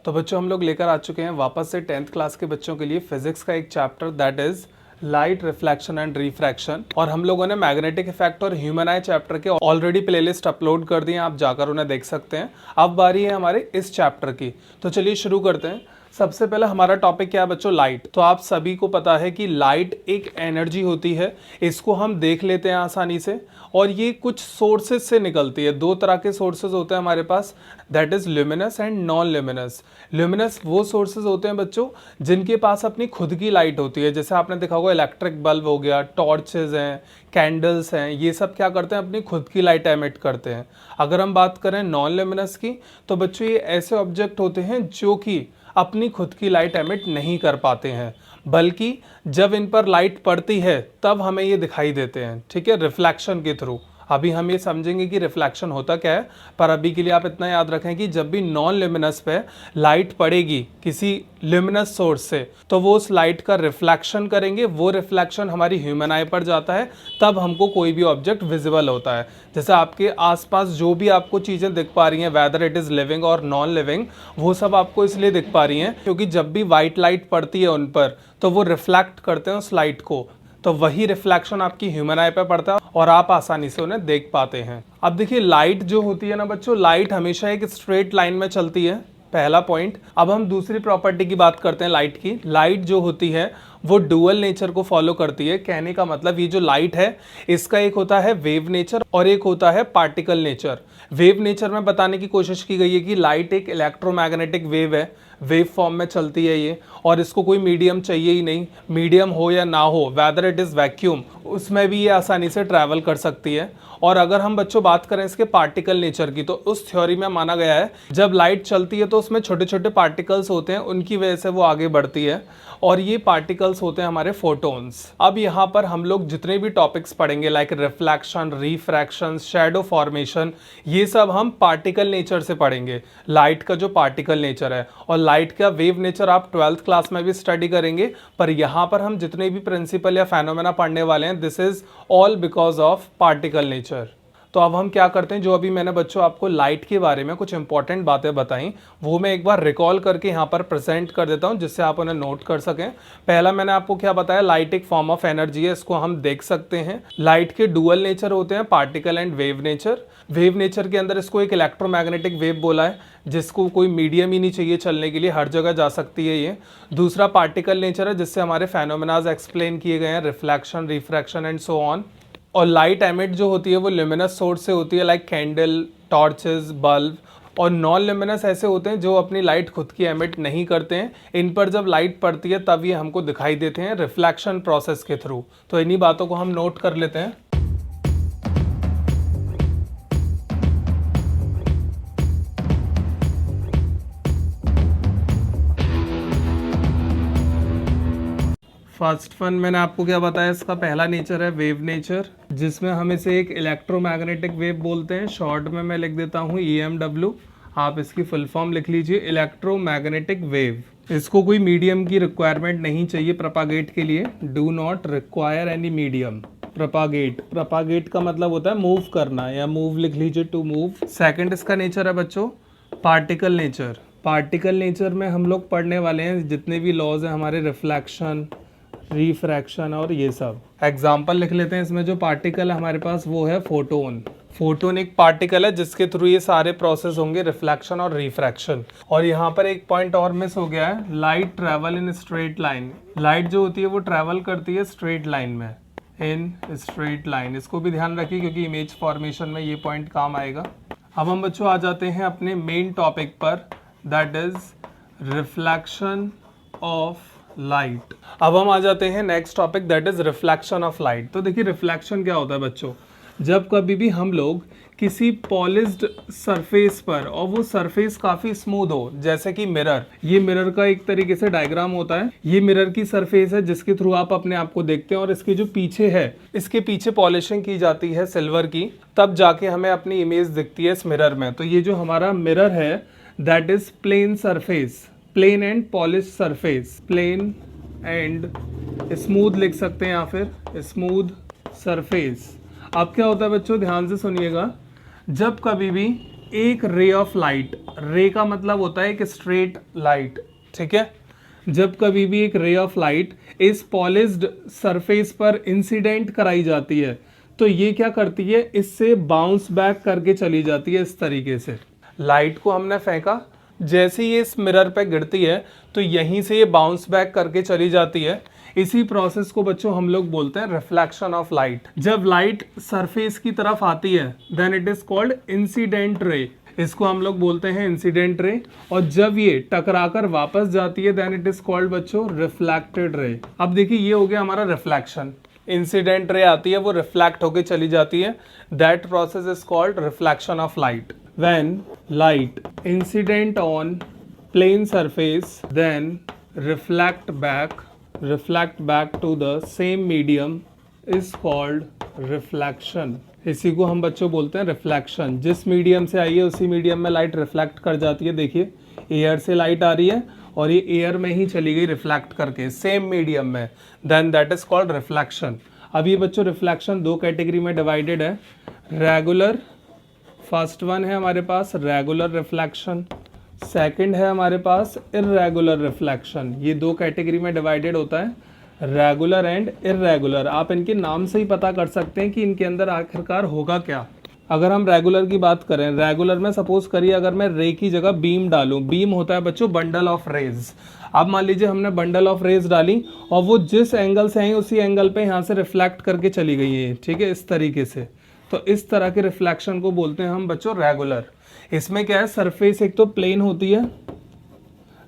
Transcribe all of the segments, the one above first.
तो बच्चों हम लोग लेकर आ चुके हैं वापस से 10th क्लास के बच्चों के लिए फिजिक्स का एक chapter that is light reflection and refraction. और हम लोगों ने मैग्नेटिक इफेक्ट और ह्यूमन आई चैप्टर के ऑलरेडी प्लेलिस्ट अपलोड कर दिए हैं, आप जाकर उन्हें देख सकते हैं। अब बारी है हमारे इस चैप्टर की, तो चलिए शुरू करते हैं। सबसे पहले हमारा टॉपिक क्या है बच्चों? लाइट। तो आप सभी को पता है कि लाइट एक एनर्जी होती है, इसको हम देख लेते हैं आसानी से, और ये कुछ सोर्सेज से निकलती है। दो तरह के सोर्सेज होते हैं हमारे पास, that is luminous and non luminous. Luminous वो सोर्सेज होते हैं बच्चों जिनके पास अपनी खुद की लाइट होती है, जैसे आपने देखा होगा इलेक्ट्रिक बल्ब हो गया, टॉर्चेज हैं, कैंडल्स हैं, ये सब क्या करते हैं? अपनी खुद की लाइट एमिट करते हैं। अगर हम बात करें नॉन ल्यूमिनस की, तो बच्चों ये ऐसे ऑब्जेक्ट होते हैं जो कि अपनी खुद की लाइट एमिट नहीं कर पाते हैं, बल्कि जब इन पर लाइट पड़ती है तब हमें ये दिखाई देते हैं, ठीक है, रिफ्लेक्शन के थ्रू। अभी हम ये समझेंगे कि रिफ्लेक्शन होता क्या है, पर अभी के लिए आप इतना याद रखें कि जब भी नॉन ल्यूमिनस पे लाइट पड़ेगी किसी ल्यूमिनस सोर्स से, तो वो उस लाइट का रिफ्लेक्शन करेंगे, वो रिफ्लेक्शन हमारी ह्यूमन आई पर जाता है, तब हमको कोई भी ऑब्जेक्ट विजिबल होता है। जैसे आपके आसपास जो भी आपको चीज़ें दिख पा रही हैं, वेदर इट इज़ लिविंग और नॉन लिविंग, वो सब आपको इसलिए दिख पा रही हैं क्योंकि जब भी वाइट लाइट पड़ती है उन पर, तो वो रिफ्लेक्ट करते हैं उस लाइट को, तो वही रिफ्लेक्शन आपकी ह्यूमन आई पे पड़ता है और आप आसानी से उन्हें देख पाते हैं। अब देखिए लाइट जो होती है ना बच्चों, लाइट हमेशा एक स्ट्रेट लाइन में चलती है, पहला पॉइंट। अब हम दूसरी प्रॉपर्टी की बात करते हैं लाइट की। लाइट जो होती है वो डुअल नेचर को फॉलो करती है। कहने का मतलब ये जो लाइट है इसका एक होता है वेव नेचर और एक होता है पार्टिकल नेचर। वेव नेचर में बताने की कोशिश की गई है कि लाइट एक इलेक्ट्रोमैग्नेटिक वेव है, वेव फॉर्म में चलती है ये, और इसको कोई मीडियम चाहिए ही नहीं, मीडियम हो या ना हो, वेदर इट इज़ वैक्यूम, उसमें भी ये आसानी से ट्रैवल कर सकती है। और अगर हम बच्चों बात करें इसके पार्टिकल नेचर की, तो उस थ्योरी में माना गया है जब लाइट चलती है तो उसमें छोटे छोटे पार्टिकल्स होते हैं, उनकी वजह से वो आगे बढ़ती है, और ये पार्टिकल्स होते हैं हमारे फोटोन्स। अब यहाँ पर हम लोग जितने भी टॉपिक्स पढ़ेंगे like reflection, refraction, shadow formation, ये सब हम पार्टिकल नेचर से पढ़ेंगे, लाइट का जो पार्टिकल नेचर है। और लाइट का वेव नेचर आप 12th क्लास में भी स्टडी करेंगे, पर यहाँ पर हम जितने भी प्रिंसिपल या फेनोमेना पढ़ने वाले हैं, this is all because of particle nature. तो अब हम क्या करते हैं, जो अभी मैंने बच्चों आपको लाइट के बारे में कुछ इंपॉर्टेंट बातें बताई, वो मैं एक बार रिकॉल करके यहाँ पर प्रेजेंट कर देता हूँ जिससे आप उन्हें नोट कर सकें। पहला मैंने आपको क्या बताया, लाइट एक फॉर्म ऑफ एनर्जी है, इसको हम देख सकते हैं। लाइट के डुअल नेचर होते हैं, particle and wave nature. Wave nature के अंदर इसको एक इलेक्ट्रोमैग्नेटिक वेव बोला है, जिसको कोई मीडियम ही नहीं चाहिए चलने के लिए, हर जगह जा सकती है ये। दूसरा पार्टिकल नेचर है, जिससे हमारे फेनोमेनाज एक्सप्लेन किए गए हैं, reflection, refraction and so on. और लाइट एमिट जो होती है वो ल्यूमिनस सोर्स से होती है, लाइक कैंडल, टॉर्चेस, बल्ब। और नॉन ल्यूमिनस ऐसे होते हैं जो अपनी लाइट खुद की एमिट नहीं करते हैं, इन पर जब लाइट पड़ती है तब ये हमको दिखाई देते हैं रिफ्लेक्शन प्रोसेस के थ्रू। तो इन्हीं बातों को हम नोट कर लेते हैं। फर्स्ट वन मैंने आपको क्या बताया, इसका पहला नेचर है वेव नेचर, जिसमें हम इसे एक इलेक्ट्रोमैग्नेटिक वेव बोलते हैं। शॉर्ट में मैं लिख देता हूँ EMW, आप इसकी फुल फॉर्म लिख लीजिए, इलेक्ट्रोमैग्नेटिक वेव। इसको कोई मीडियम की रिक्वायरमेंट नहीं चाहिए प्रोपागेट के लिए, do not require any medium. Propagate, propagate का मतलब होता है मूव करना, या मूव लिख लीजिए, टू मूव। सेकंड इसका नेचर है बच्चों पार्टिकल नेचर। पार्टिकल नेचर में हम लोग पढ़ने वाले हैं जितने भी लॉज हैं हमारे, रिफ्लेक्शन, रिफ्रैक्शन और ये सब। एग्जाम्पल लिख लेते हैं इसमें। जो पार्टिकल है हमारे पास वो है फोटोन। फोटोन एक पार्टिकल है जिसके थ्रू ये सारे प्रोसेस होंगे, रिफ्लेक्शन और रिफ्रैक्शन। और यहाँ पर एक पॉइंट और मिस हो गया है, light travel in straight line. Light जो होती है वो ट्रेवल करती है स्ट्रेट लाइन में, इन स्ट्रेट लाइन। इसको भी ध्यान रखिए क्योंकि इमेज फॉर्मेशन में ये पॉइंट काम आएगा। अब हम बच्चों आ जाते हैं अपने मेन टॉपिक पर, that is reflection of light. अब हम आ जाते हैं next topic, that is reflection of light. तो देखिए रिफ्लेक्शन क्या होता है बच्चों, जब कभी भी हम लोग किसी पॉलिश्ड सरफेस पर, और वो सरफेस काफी स्मूथ हो, जैसे कि मिरर, ये मिरर का एक तरीके से डायग्राम होता है। ये मिरर की सरफेस है जिसके थ्रू आप अपने आप को देखते हैं, और इसके जो पीछे है, इसके पीछे पॉलिशिंग की जाती है सिल्वर की, तब जाके हमें अपनी इमेज दिखती है इस मिरर में। तो ये जो हमारा मिरर है that is plane surface, plane and polish surface, plane and smooth लिख सकते हैं, या फिर स्मूथ सरफेस। अब क्या होता है बच्चों, ध्यान से सुनिएगा, जब कभी भी एक रे ऑफ लाइट, रे का मतलब होता है एक स्ट्रेट लाइट, ठीक है। जब कभी भी एक रे ऑफ लाइट इस पॉलिश्ड सरफेस पर इंसिडेंट कराई जाती है तो ये क्या करती है, इससे बाउंस बैक करके चली जाती है। इस तरीके से लाइट को हमने फेंका, जैसे ये इस मिरर पे गिरती है तो यहीं से ये बाउंस बैक करके चली जाती है। इसी प्रोसेस को बच्चों हम लोग बोलते हैं रिफ्लेक्शन ऑफ लाइट। जब लाइट सरफेस की तरफ आती है then it is called incident ray, इसको हम लोग बोलते हैं इंसिडेंट रे। और जब ये टकराकर वापस जाती है देन इट इज कॉल्ड बच्चों रिफ्लेक्टेड रे। अब देखिए ये हो गया हमारा रिफ्लेक्शन, इंसिडेंट रे आती है वो रिफ्लेक्ट होके चली जाती है, that process is called reflection of light. When light incident on plane surface then reflect back to the same medium is called reflection। इसी को हम बच्चों बोलते हैं रिफ्लेक्शन। जिस मीडियम से आई है उसी मीडियम में लाइट रिफ्लेक्ट कर जाती है। देखिए एयर से लाइट आ रही है और ये एयर में ही चली गई रिफ्लेक्ट करके सेम मीडियम में, then that is called reflection. अब ये बच्चों रिफ्लेक्शन दो कैटेगरी में डिवाइडेड है, रेगुलर, फर्स्ट वन है हमारे पास रेगुलर रिफ्लेक्शन, सेकंड है हमारे पास इर्रेगुलर रिफ्लेक्शन। ये दो कैटेगरी में डिवाइडेड होता है, रेगुलर एंड इर्रेगुलर। आप इनके नाम से ही पता कर सकते हैं कि इनके अंदर आखिरकार होगा क्या। अगर हम रेगुलर की बात करें, रेगुलर में सपोज करिए अगर मैं रे की जगह बीम डालूं, बीम होता है बच्चों बंडल ऑफ रेज। अब मान लीजिए हमने बंडल ऑफ रेज डाली और वो जिस एंगल से आई उसी एंगल पे यहाँ से रिफ्लेक्ट करके चली गई है, ठीक है, इस तरीके से। तो इस तरह के रिफ्लेक्शन को बोलते हैं हम बच्चों रेगुलर। इसमें क्या है, सरफेस एक तो प्लेन होती है,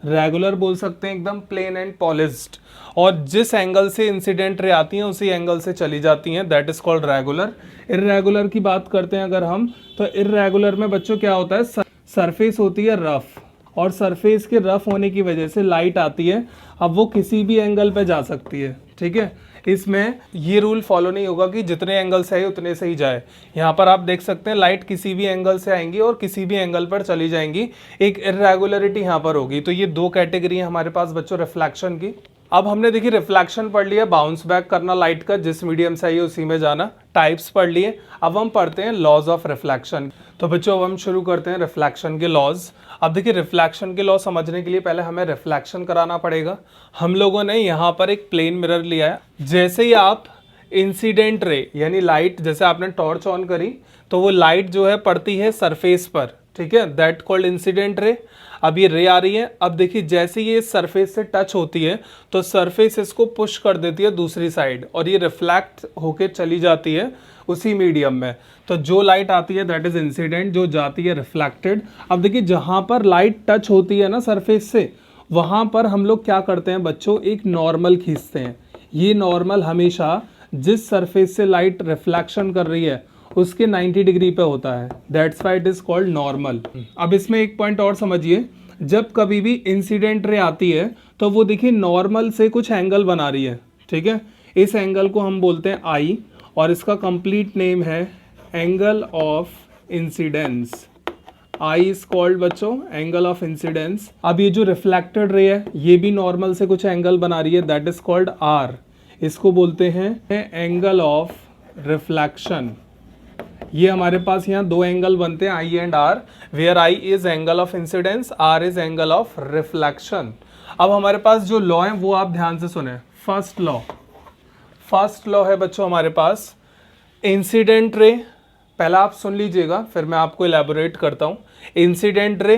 रेगुलर बोल सकते हैं एकदम प्लेन एंड पॉलिश्ड, और जिस एंगल से इंसिडेंट रे आती हैं उसी एंगल से चली जाती हैं, that is called regular. Irregular की बात करते हैं अगर हम, तो इर्रेगुलर में बच्चों क्या होता है, सरफेस होती है रफ, और सरफेस के रफ होने की वजह से लाइट आती है, अब वो किसी भी एंगल पे जा सकती है, ठीक है। इसमें ये रूल फॉलो नहीं होगा कि जितने एंगल से आए उतने से ही जाए। यहाँ पर आप देख सकते हैं लाइट किसी भी एंगल से आएंगी और किसी भी एंगल पर चली जाएंगी, एक इर्रेगुलरिटी यहाँ पर होगी। तो ये दो कैटेगरी है हमारे पास बच्चों रिफ्लेक्शन की। अब हमने देखिए रिफ्लेक्शन पढ़ लिया, बाउंस बैक करना लाइट का, जिस मीडियम से आई उसी में जाना, टाइप्स पढ़ लिए। अब हम पढ़ते हैं लॉज ऑफ रिफ्लेक्शन। तो बच्चों अब हम शुरू करते हैं रिफ्लेक्शन के लॉज। अब देखिए रिफ्लेक्शन के लॉ समझने के लिए पहले हमें रिफ्लेक्शन कराना पड़ेगा। हम लोगों ने यहाँ पर एक प्लेन मिरर लिया है, जैसे ही आप इंसिडेंट रे यानी लाइट, जैसे आपने टॉर्च ऑन करी तो वो लाइट जो है पड़ती है सरफेस पर, ठीक है, दैट कॉल्ड इंसिडेंट रे। अब ये रे आ रही है, अब देखिए जैसे ये सरफेस से टच होती है तो सरफेस इसको पुश कर देती है दूसरी साइड और ये रिफ्लेक्ट होके चली जाती है उसी मीडियम में। तो जो लाइट आती है दैट इज इंसिडेंट, जो जाती है रिफ्लेक्टेड। अब देखिए जहां पर लाइट टच होती है ना सरफेस से, वहां पर हम लोग क्या करते हैं बच्चों, एक नॉर्मल खींचते हैं। ये नॉर्मल हमेशा जिस सरफेस से लाइट रिफ्लेक्शन कर रही है उसके 90 डिग्री पे होता है, that's why it is called normal. अब इसमें एक पॉइंट और समझिए, जब कभी भी इंसिडेंट रे आती है तो वो देखिए नॉर्मल से कुछ एंगल बना रही है, ठीक है। इस एंगल को हम बोलते हैं आई, और इसका कंप्लीट नेम है angle of incidence. I is called बच्चों एंगल ऑफ इंसिडेंस। अब ये जो रिफ्लेक्टेड रे है ये भी नॉर्मल से कुछ एंगल बना रही है, दैट इज कॉल्ड आर। इसको बोलते हैं एंगल ऑफ रिफ्लेक्शन। ये हमारे पास यहाँ दो एंगल बनते हैं I and R, where I is angle of incidence, R is angle of reflection. अब हमारे पास जो लॉ है वो आप ध्यान से सुने। फर्स्ट लॉ है बच्चों हमारे पास इंसिडेंट रे, पहला आप सुन लीजिएगा फिर मैं आपको इलेबोरेट करता हूँ। Incident ray,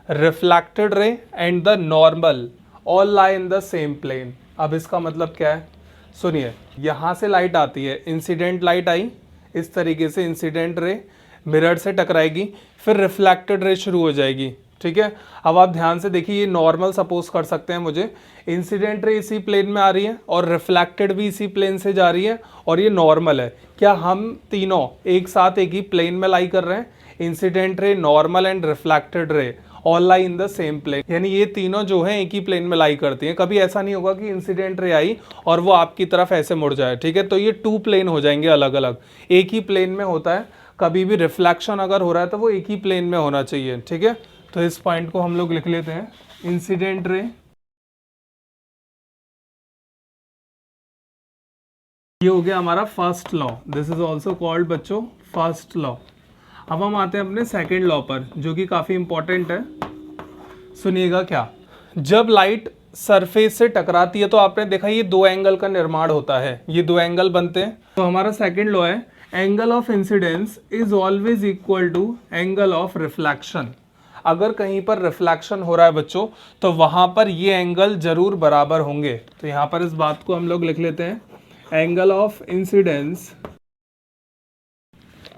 reflected ray and the normal all lie in the same plane. अब इसका मतलब क्या है, सुनिए, यहाँ से लाइट आती है, इंसिडेंट लाइट आई, इस तरीके से इंसिडेंट रे मिरर से टकराएगी, फिर रिफ्लेक्टेड रे शुरू हो जाएगी, ठीक है। अब आप ध्यान से देखिए, ये नॉर्मल सपोज कर सकते हैं मुझे, इंसिडेंट रे इसी प्लेन में आ रही है और रिफ्लेक्टेड भी इसी प्लेन से जा रही है और ये नॉर्मल है। क्या हम तीनों एक साथ एक ही प्लेन में लाई कर रहे हैं? Incident ray, normal and reflected ray all lie in the same plane, यानी ये तीनों जो है एक ही प्लेन में लाई करती हैं। कभी ऐसा नहीं होगा कि इंसिडेंट रे आई और वो आपकी तरफ ऐसे मुड़ जाए, ठीक है। तो ये टू प्लेन हो जाएंगे अलग अलग, एक ही प्लेन में होता है। कभी भी रिफ्लेक्शन अगर हो रहा है तो वो एक ही प्लेन में होना चाहिए, ठीक है। तो इस पॉइंट को हम लोग लिख लेते हैं, इंसिडेंट रे, ये हो गया हमारा first law, this is also called बच्चों फर्स्ट लॉ। अब हम आते हैं अपने सेकेंड लॉ पर, जो कि काफ़ी इंपॉर्टेंट है। सुनिएगा क्या, जब लाइट सरफेस से टकराती है तो आपने देखा ये दो एंगल का निर्माण होता है, ये दो एंगल बनते हैं। तो हमारा सेकेंड लॉ है, angle of incidence is always equal to angle of reflection. अगर कहीं पर रिफ्लेक्शन हो रहा है बच्चों, तो वहां पर ये एंगल जरूर बराबर होंगे। तो यहां पर इस बात को हम लोग लिख लेते हैं, एंगल ऑफ इंसिडेंस,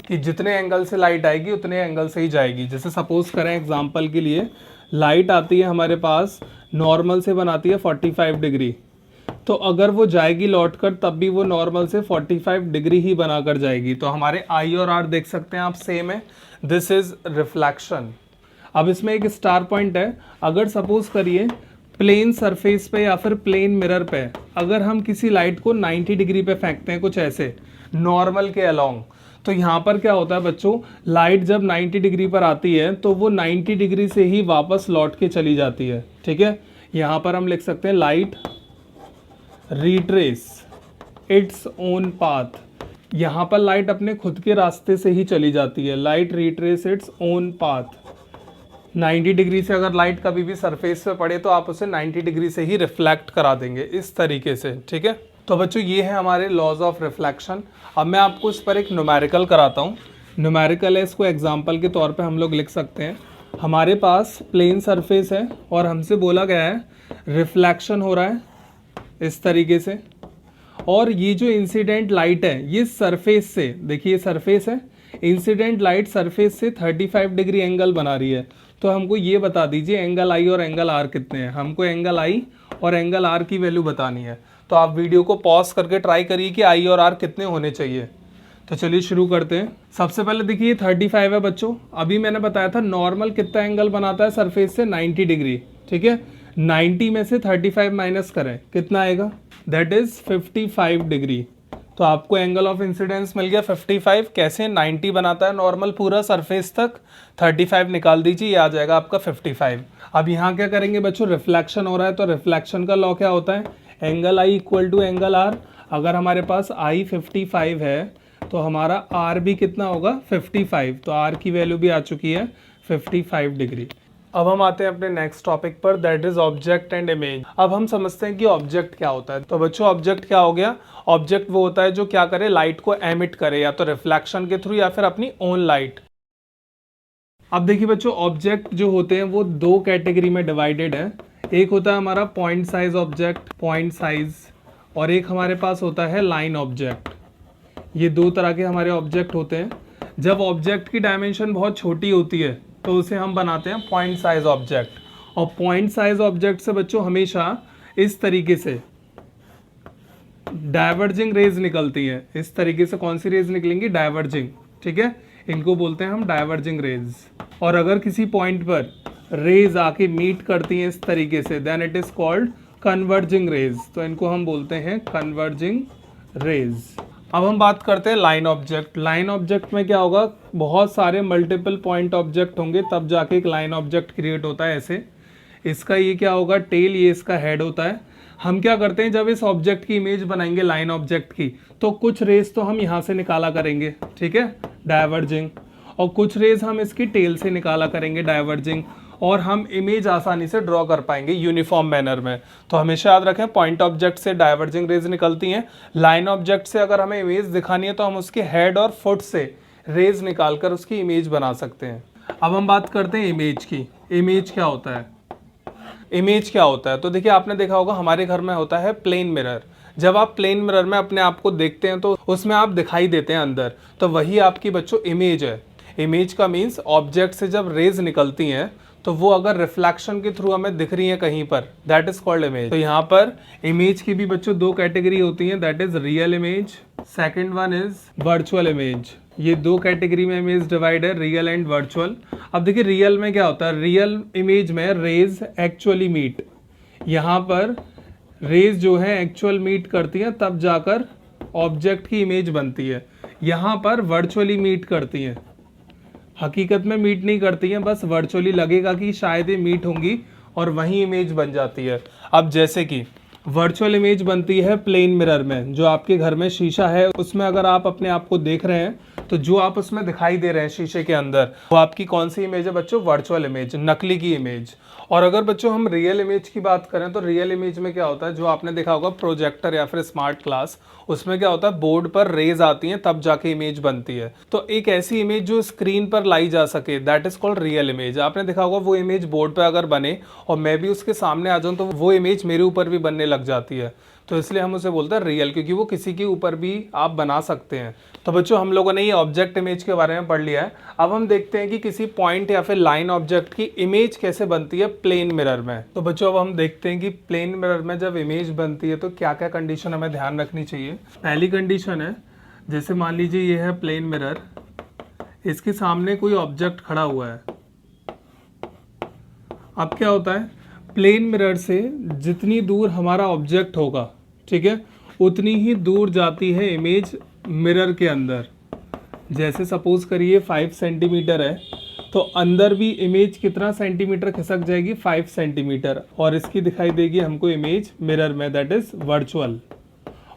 कि जितने एंगल से लाइट आएगी उतने एंगल से ही जाएगी। जैसे सपोज करें एग्जांपल के लिए, लाइट आती है हमारे पास, नॉर्मल से बनाती है 45 डिग्री, तो अगर वो जाएगी लौटकर तब भी वो नॉर्मल से 45 डिग्री ही बनाकर जाएगी। तो हमारे आई और आर देख सकते हैं आप सेम है, दिस इज रिफ्लेक्शन। अब इसमें एक स्टार पॉइंट है, अगर सपोज करिए प्लेन सरफेस पे या फिर प्लेन मिरर पे अगर हम किसी लाइट को 90 डिग्री पे फेंकते हैं कुछ ऐसे नॉर्मल के अलोंग, तो यहाँ पर क्या होता है बच्चों, लाइट जब 90 डिग्री पर आती है तो वो 90 डिग्री से ही वापस लौट के चली जाती है। ठीक है, यहाँ पर हम लिख सकते हैं light retrace its own path. यहाँ पर लाइट अपने खुद के रास्ते से ही चली जाती है, light retrace its own path. 90 degree से अगर लाइट कभी भी सरफेस पे पड़े तो आप उसे 90 डिग्री से ही रिफ्लेक्ट करा देंगे इस तरीके से। ठीक है, तो बच्चों ये है हमारे लॉज ऑफ रिफ्लेक्शन। अब मैं आपको इस पर एक न्यूमेरिकल कराता हूँ। न्यूमेरिकल है, इसको एग्जांपल के तौर पे हम लोग लिख सकते हैं। हमारे पास प्लेन सरफेस है और हमसे बोला गया है रिफ्लेक्शन हो रहा है इस तरीके से, और ये जो इंसिडेंट लाइट है ये सरफेस से, देखिए सरफेस है, इंसिडेंट लाइट सरफेस से 35 डिग्री एंगल बना रही है। तो हमको ये बता दीजिए एंगल आई और एंगल आर कितने हैं। हमको एंगल आई और एंगल आर की वैल्यू बतानी है। तो आप वीडियो को पॉज करके ट्राई करिए कि आई और आर कितने होने चाहिए। तो चलिए शुरू करते हैं। सबसे पहले देखिए 35 है बच्चों, अभी मैंने बताया था नॉर्मल कितना एंगल बनाता है सरफेस से, 90 डिग्री। ठीक है, 90 में से 35 माइनस करें, कितना आएगा, दैट इज 55 डिग्री। तो आपको एंगल ऑफ इंसिडेंस मिल गया 55। कैसे, 90 बनाता है नॉर्मल पूरा सरफेस तक, 35 निकाल दीजिए, ये आ जाएगा आपका 55। अब यहाँ क्या करेंगे बच्चों, रिफ्लेक्शन हो रहा है तो रिफ्लेक्शन का लॉ क्या होता है, angle I equal to angle R. अगर हमारे पास आई 55 है तो हमारा आर भी कितना होगा, 55। तो आर की वैल्यू भी आ चुकी है 55 डिग्री। अब हम आते हैं अपने नेक्स्ट टॉपिक पर, that is object and image. अब हम समझते हैं कि ऑब्जेक्ट क्या होता है। तो बच्चों ऑब्जेक्ट क्या हो गया, ऑब्जेक्ट वो होता है जो क्या करे, लाइट को एमिट करे, या तो रिफ्लेक्शन के थ्रू या फिर अपनी ओन लाइट। अब देखिए बच्चों ऑब्जेक्ट जो होते हैं वो दो कैटेगरी में डिवाइडेड है। एक होता है हमारा point size object, point size, और एक हमारे पास होता है लाइन ऑब्जेक्ट। ये दो तरह के हमारे ऑब्जेक्ट होते हैं। जब ऑब्जेक्ट की डायमेंशन बहुत छोटी होती है तो उसे हम बनाते हैं पॉइंट साइज ऑब्जेक्ट। और पॉइंट साइज ऑब्जेक्ट से बच्चों हमेशा इस तरीके से डाइवर्जिंग रेज निकलती है। इस तरीके से कौन सी रेज निकलेंगी, डाइवर्जिंग। ठीक है, इनको बोलते हैं हम डाइवर्जिंग रेज। और अगर किसी पॉइंट पर रेज आके मीट करती हैं इस तरीके से, then it is called converging rays. तो इनको हम बोलते हैं कन्वर्जिंग रेज। अब हम बात करते हैं लाइन ऑब्जेक्ट। लाइन ऑब्जेक्ट में क्या होगा, बहुत सारे मल्टीपल पॉइंट ऑब्जेक्ट होंगे तब जाके एक लाइन ऑब्जेक्ट क्रिएट होता है। ऐसे इसका ये क्या होगा, टेल, ये इसका हेड होता है। हम क्या करते हैं, जब इस ऑब्जेक्ट की इमेज बनाएंगे लाइन ऑब्जेक्ट की, तो कुछ रेज तो हम यहाँ से निकाला करेंगे, ठीक है, डाइवर्जिंग, और कुछ रेज हम इसकी टेल से निकाला करेंगे डाइवर्जिंग, और हम इमेज आसानी से ड्रॉ कर पाएंगे यूनिफॉर्म मैनर में। तो हमेशा याद रखें पॉइंट ऑब्जेक्ट से डाइवर्जिंग रेज निकलती हैं। लाइन ऑब्जेक्ट से अगर हमें इमेज दिखानी है तो हम उसके हेड और फुट से रेज निकालकर उसकी इमेज बना सकते हैं। अब हम बात करते हैं इमेज की। इमेज क्या होता है, इमेज क्या होता है, तो देखिए आपने देखा होगा हमारे घर में होता है प्लेन मिरर। जब आप प्लेन मिरर में अपने आप को देखते हैं तो उसमें आप दिखाई देते हैं अंदर, तो वही आपकी बच्चों इमेज है। इमेज का मीन्स ऑब्जेक्ट से जब रेज निकलती हैं तो वो अगर रिफ्लेक्शन के थ्रू हमें दिख रही है कहीं पर, दैट इज कॉल्ड इमेज। तो यहाँ पर इमेज की भी बच्चों दो कैटेगरी होती हैं, that is real image, second one is virtual image. ये दो कैटेगरी में इमेज डिवाइड है, रियल एंड वर्चुअल। अब देखिए रियल में क्या होता है, रियल इमेज में रेज एक्चुअली मीट, यहाँ पर रेज जो है एक्चुअल मीट करती हैं तब जाकर ऑब्जेक्ट की इमेज बनती है। यहाँ पर वर्चुअली मीट करती हैं, हकीकत में मीट नहीं करती हैं, बस वर्चुअली लगेगा कि शायद ये मीट होंगी और वही इमेज बन जाती है। अब जैसे कि वर्चुअल इमेज बनती है प्लेन मिरर में, जो आपके घर में शीशा है उसमें अगर आप अपने आप को देख रहे हैं तो जो आप उसमें दिखाई दे रहे हैं शीशे के अंदर, वो आपकी कौन सी इमेज है बच्चों? वर्चुअल इमेज, नकली की इमेज। और अगर बच्चों हम रियल इमेज की बात करें तो रियल इमेज में क्या होता है, जो आपने देखा होगा प्रोजेक्टर या फिर स्मार्ट क्लास, उसमें क्या होता है, बोर्ड पर रेज आती हैं तब जाके इमेज बनती है। तो एक ऐसी इमेज जो स्क्रीन पर लाई जा सके, that is called real image. आपने देखा होगा वो इमेज बोर्ड पे अगर बने और मैं भी उसके सामने आ जाऊं तो वो इमेज मेरे ऊपर भी बनने लग जाती है, तो इसलिए हम उसे बोलते हैं रियल, क्योंकि वो किसी के ऊपर भी आप बना सकते हैं। तो बच्चों हम लोगों ने ये ऑब्जेक्ट इमेज के बारे में पढ़ लिया है। अब हम देखते हैं कि किसी पॉइंट या फिर लाइन ऑब्जेक्ट की इमेज कैसे बनती है प्लेन मिरर में। तो बच्चों अब हम देखते हैं कि प्लेन मिरर में जब इमेज बनती है तो क्या क्या कंडीशन हमें ध्यान रखनी चाहिए। पहली कंडीशन है, जैसे मान लीजिए ये है प्लेन मिरर, इसके सामने कोई ऑब्जेक्ट खड़ा हुआ है। अब क्या होता है, प्लेन मिरर से जितनी दूर हमारा ऑब्जेक्ट होगा, ठीक है, उतनी ही दूर जाती है इमेज मिरर के अंदर। जैसे सपोज करिए 5 सेंटीमीटर है, तो अंदर भी इमेज कितना सेंटीमीटर खिसक जाएगी? 5 सेंटीमीटर, और इसकी दिखाई देगी हमको इमेज मिरर में, दैट इज वर्चुअल।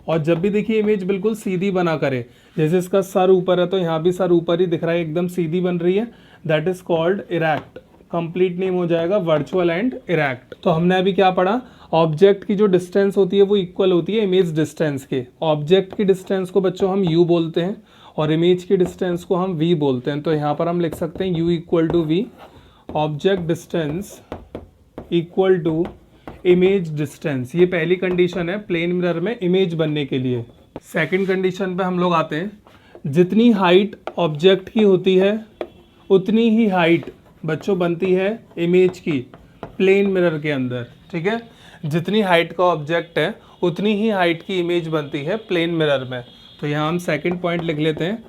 और जब भी देखिए इमेज बिल्कुल सीधी बना करे, जैसे इसका सर ऊपर है तो यहाँ भी सर ऊपर ही दिख रहा है, एकदम सीधी बन रही है, that is called erect. Complete name हो जाएगा वर्चुअल एंड इरेक्ट। तो हमने अभी क्या पढ़ा, ऑब्जेक्ट की जो डिस्टेंस होती है वो इक्वल होती है इमेज डिस्टेंस के। ऑब्जेक्ट की डिस्टेंस को बच्चों हम u बोलते हैं और इमेज की डिस्टेंस को हम v बोलते हैं। तो यहाँ पर हम लिख सकते हैं u equal to v, object distance equal to image distance. ये पहली कंडीशन है प्लेन मिरर में इमेज बनने के लिए। सेकंड कंडीशन पे हम लोग आते हैं, जितनी हाइट ऑब्जेक्ट की होती है उतनी ही हाइट बच्चों बनती है इमेज की प्लेन मिरर के अंदर, ठीक है। जितनी हाइट का ऑब्जेक्ट है उतनी ही हाइट की इमेज बनती है प्लेन मिरर में। तो यहाँ हम सेकंड पॉइंट लिख लेते हैं।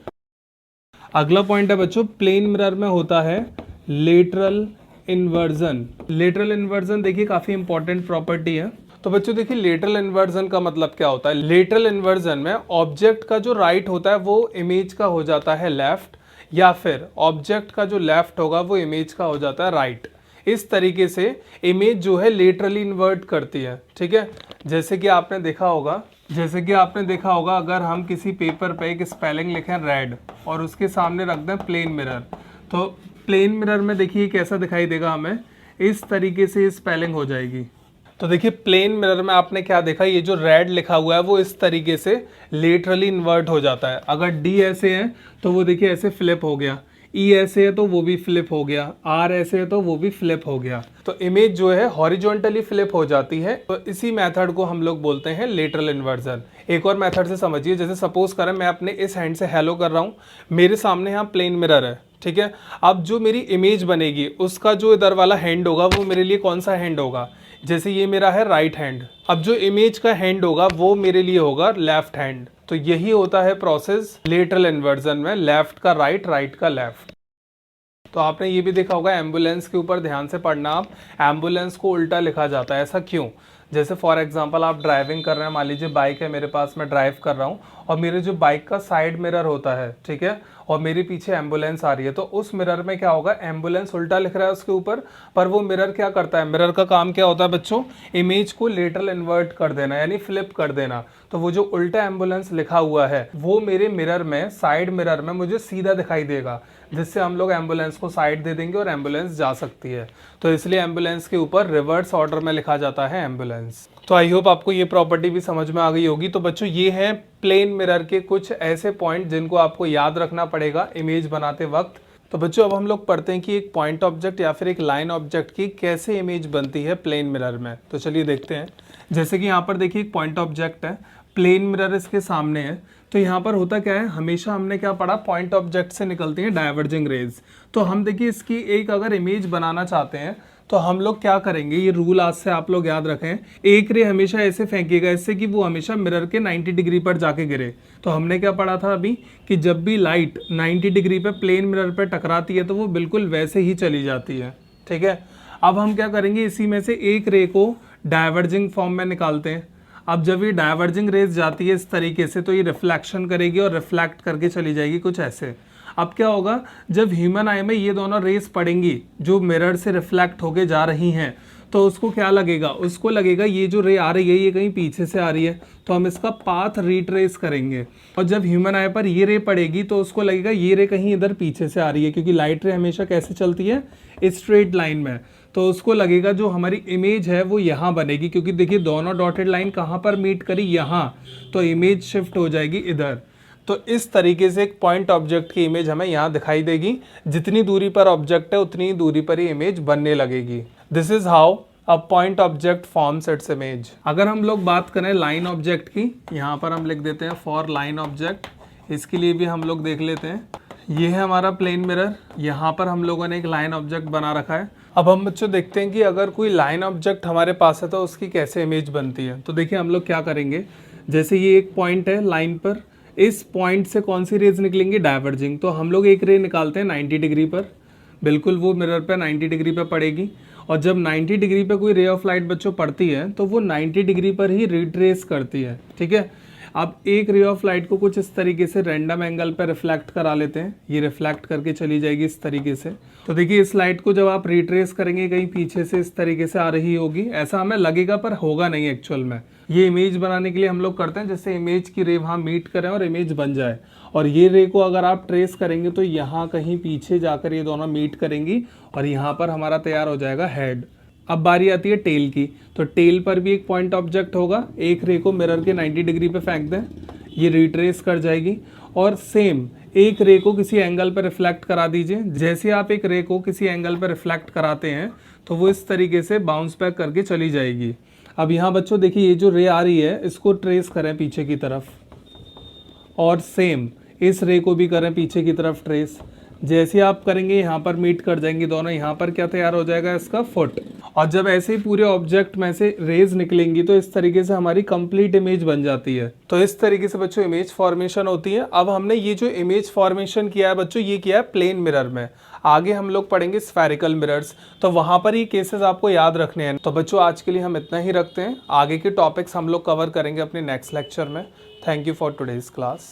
अगला पॉइंट है बच्चों, प्लेन मिरर में होता है लेटरल इन्वर्जन। लेटरल इन्वर्जन देखिए काफ़ी इंपॉर्टेंट प्रॉपर्टी है। तो बच्चों देखिए लेटरल इन्वर्जन का मतलब क्या होता है। लेटरल इन्वर्जन में ऑब्जेक्ट का जो राइट होता है वो इमेज का हो जाता है लेफ्ट, या फिर ऑब्जेक्ट का जो लेफ्ट होगा वो इमेज का हो जाता है राइट। इस तरीके से इमेज जो है लेटरली इन्वर्ट करती है, ठीक है। जैसे कि आपने देखा होगा अगर हम किसी पेपर पे एक स्पेलिंग लिखें रेड और उसके सामने रख दें प्लेन मिरर, तो प्लेन मिरर में देखिए कैसा दिखाई देगा हमें, इस तरीके से स्पेलिंग हो जाएगी। तो देखिए प्लेन मिरर में आपने क्या देखा, ये जो रेड लिखा हुआ है वो इस तरीके से लेटरली इन्वर्ट हो जाता है। अगर डी ऐसे है तो वो देखिए ऐसे फ्लिप हो गया, ई ऐसे है तो वो भी फ्लिप हो गया, आर ऐसे है तो वो भी फ्लिप हो गया। तो इमेज जो है हॉरिजॉन्टली फ्लिप हो जाती है। तो इसी मेथड को हम लोग बोलते हैं लेटरल इन्वर्जन। एक और मेथड से समझिए, जैसे सपोज करें मैं अपने इस हैंड से हेलो कर रहा हूँ, मेरे सामने यहाँ प्लेन मिरर है, ठीक है। अब जो मेरी इमेज बनेगी उसका जो इधर वाला हैंड होगा वो मेरे लिए कौन सा हैंड होगा, जैसे ये मेरा है राइट हैंड, अब जो इमेज का हैंड होगा वो मेरे लिए होगा लेफ्ट हैंड। तो यही होता है प्रोसेस लेटरल इन्वर्जन में, लेफ्ट का राइट, राइट का लेफ्ट। तो आपने ये भी देखा होगा एम्बुलेंस के ऊपर ध्यान से पढ़ना आप, एम्बुलेंस को उल्टा लिखा जाता है, ऐसा क्यों? जैसे फॉर एग्जांपल आप ड्राइविंग कर रहे हैं, मान लीजिए बाइक है मेरे पास, मैं ड्राइव कर रहा हूँ और मेरे जो बाइक का साइड मिरर होता है, ठीक है, और मेरे पीछे एम्बुलेंस आ रही है, तो उस मिरर में क्या होगा, एम्बुलेंस उल्टा लिख रहा है उसके ऊपर, पर वो मिरर क्या करता है, मिरर का काम क्या होता है बच्चों, इमेज को लेटरल इन्वर्ट कर देना, यानी फ्लिप कर देना। तो वो जो उल्टा एम्बुलेंस लिखा हुआ है वो मेरे मिरर में, साइड मिरर में मुझे सीधा दिखाई देगा, जिससे हम लोग एम्बुलेंस को साइड दे देंगे और एम्बुलेंस जा सकती है। तो इसलिए एम्बुलेंस के ऊपर रिवर्स ऑर्डर में लिखा जाता है एम्बुलेंस। तो आई होप आपको ये प्रॉपर्टी भी समझ में आ गई होगी। तो बच्चों ये है प्लेन मिरर के कुछ ऐसे पॉइंट जिनको आपको याद रखना पड़ेगा इमेज बनाते वक्त। तो बच्चों अब हम लोग पढ़ते हैं कि एक पॉइंट ऑब्जेक्ट या फिर एक लाइन ऑब्जेक्ट की कैसे इमेज बनती है प्लेन मिरर में। तो चलिए देखते हैं। जैसे कि यहाँ पर देखिए एक पॉइंट ऑब्जेक्ट है, प्लेन मिरर इसके सामने है, तो यहाँ पर होता क्या है, हमेशा हमने क्या पढ़ा, पॉइंट ऑब्जेक्ट से निकलती हैं डाइवर्जिंग रेज। तो हम देखिए इसकी एक अगर इमेज बनाना चाहते हैं तो हम लोग क्या करेंगे, ये रूल आज से आप लोग याद रखें, एक रे हमेशा ऐसे फेंकेगा इससे कि वो हमेशा मिरर के 90 डिग्री पर जाके गिरे। तो हमने क्या पढ़ा था अभी कि जब भी लाइट 90 डिग्री पे प्लेन मिरर पे टकराती है तो वो बिल्कुल वैसे ही चली जाती है, ठीक है। अब हम क्या करेंगे, इसी में से एक रे को डाइवर्जिंग फॉर्म में निकालते हैं। अब जब ये डाइवर्जिंग रेज जाती है इस तरीके से तो ये रिफ्लेक्शन करेगी और रिफ्लेक्ट करके चली जाएगी कुछ ऐसे। अब क्या होगा, जब ह्यूमन आई में ये दोनों रेज पड़ेंगी जो मिरर से रिफ्लेक्ट होके जा रही हैं, तो उसको क्या लगेगा, उसको लगेगा ये जो रे आ रही है ये कहीं पीछे से आ रही है, तो हम इसका पाथ रिट्रेस करेंगे। और जब ह्यूमन आई पर ये रे पड़ेगी तो उसको लगेगा ये रे कहीं इधर पीछे से आ रही है, क्योंकि लाइट रे हमेशा कैसे चलती है, स्ट्रेट लाइन में। तो उसको लगेगा जो हमारी इमेज है वो यहाँ बनेगी, क्योंकि देखिए दोनों डॉटेड लाइन कहाँ पर मीट करी, यहाँ, तो इमेज शिफ्ट हो जाएगी इधर। तो इस तरीके से एक पॉइंट ऑब्जेक्ट की इमेज हमें यहाँ दिखाई देगी। जितनी दूरी पर ऑब्जेक्ट है उतनी ही दूरी पर ही इमेज बनने लगेगी। This is how a point object forms its image. अगर हम लोग बात करें लाइन ऑब्जेक्ट की, यहाँ पर हम लिख देते हैं फॉर लाइन ऑब्जेक्ट। इसके लिए भी हम लोग देख लेते हैं, ये है हमारा प्लेन मिरर, यहाँ पर हम लोगों ने एक लाइन ऑब्जेक्ट बना रखा है। अब हम बच्चों देखते हैं कि अगर कोई लाइन ऑब्जेक्ट हमारे पास है तो उसकी कैसे इमेज बनती है। तो देखिए हम लोग क्या करेंगे, जैसे ये एक पॉइंट है लाइन पर, इस पॉइंट से कौन सी रेज निकलेंगी, डाइवर्जिंग। तो हम लोग एक रे निकालते हैं 90 डिग्री पर, बिल्कुल वो मिरर पे 90 डिग्री पे पड़ेगी। और जब 90 डिग्री पे कोई रे ऑफ लाइट बच्चों पड़ती है तो वो 90 डिग्री पर ही रिट्रेस करती है, ठीक है। अब एक रे ऑफ लाइट को कुछ इस तरीके से रैंडम एंगल पर रिफ्लेक्ट करा लेते हैं, ये रिफ्लेक्ट करके चली जाएगी इस तरीके से। तो देखिए इस लाइट को जब आप रिट्रेस करेंगे कहीं पीछे से इस तरीके से आ रही होगी, ऐसा हमें लगेगा पर होगा नहीं एक्चुअल में। ये इमेज बनाने के लिए हम लोग करते हैं जैसे इमेज की रे वहाँ मीट करें और इमेज बन जाए। और ये रे को अगर आप ट्रेस करेंगे तो यहाँ कहीं पीछे जाकर ये दोनों मीट करेंगी और यहाँ पर हमारा तैयार हो जाएगा हेड। अब बारी आती है टेल की, तो टेल पर भी एक पॉइंट ऑब्जेक्ट होगा। एक रे को मिरर के 90 डिग्री पे फेंक दें, ये रिट्रेस कर जाएगी। और सेम एक रे को किसी एंगल पर रिफ्लेक्ट करा दीजिए। जैसे आप एक रे को किसी एंगल पर रिफ्लेक्ट कराते हैं तो वो इस तरीके से बाउंस बैक करके चली जाएगी। अब यहाँ बच्चों देखिए ये जो रे आ रही है इसको ट्रेस करें पीछे की तरफ, और सेम इस रे को भी करें पीछे की तरफ ट्रेस। जैसे आप करेंगे यहाँ पर मीट कर जाएंगी दोनों, यहाँ पर क्या तैयार हो जाएगा, इसका फुट। और जब ऐसे ही पूरे ऑब्जेक्ट में से रेज निकलेंगी तो इस तरीके से हमारी कंप्लीट इमेज बन जाती है। तो इस तरीके से बच्चों इमेज फॉर्मेशन होती है। अब हमने ये जो इमेज फॉर्मेशन किया है बच्चों, ये किया है प्लेन मिरर में। आगे हम लोग पढ़ेंगे स्फेरिकल मिरर्स, तो वहां पर ये केसेस आपको याद रखने हैं। तो बच्चों आज के लिए हम इतना ही रखते हैं, आगे के टॉपिक्स हम लोग कवर करेंगे अपने नेक्स्ट लेक्चर में। Thank you for today's class.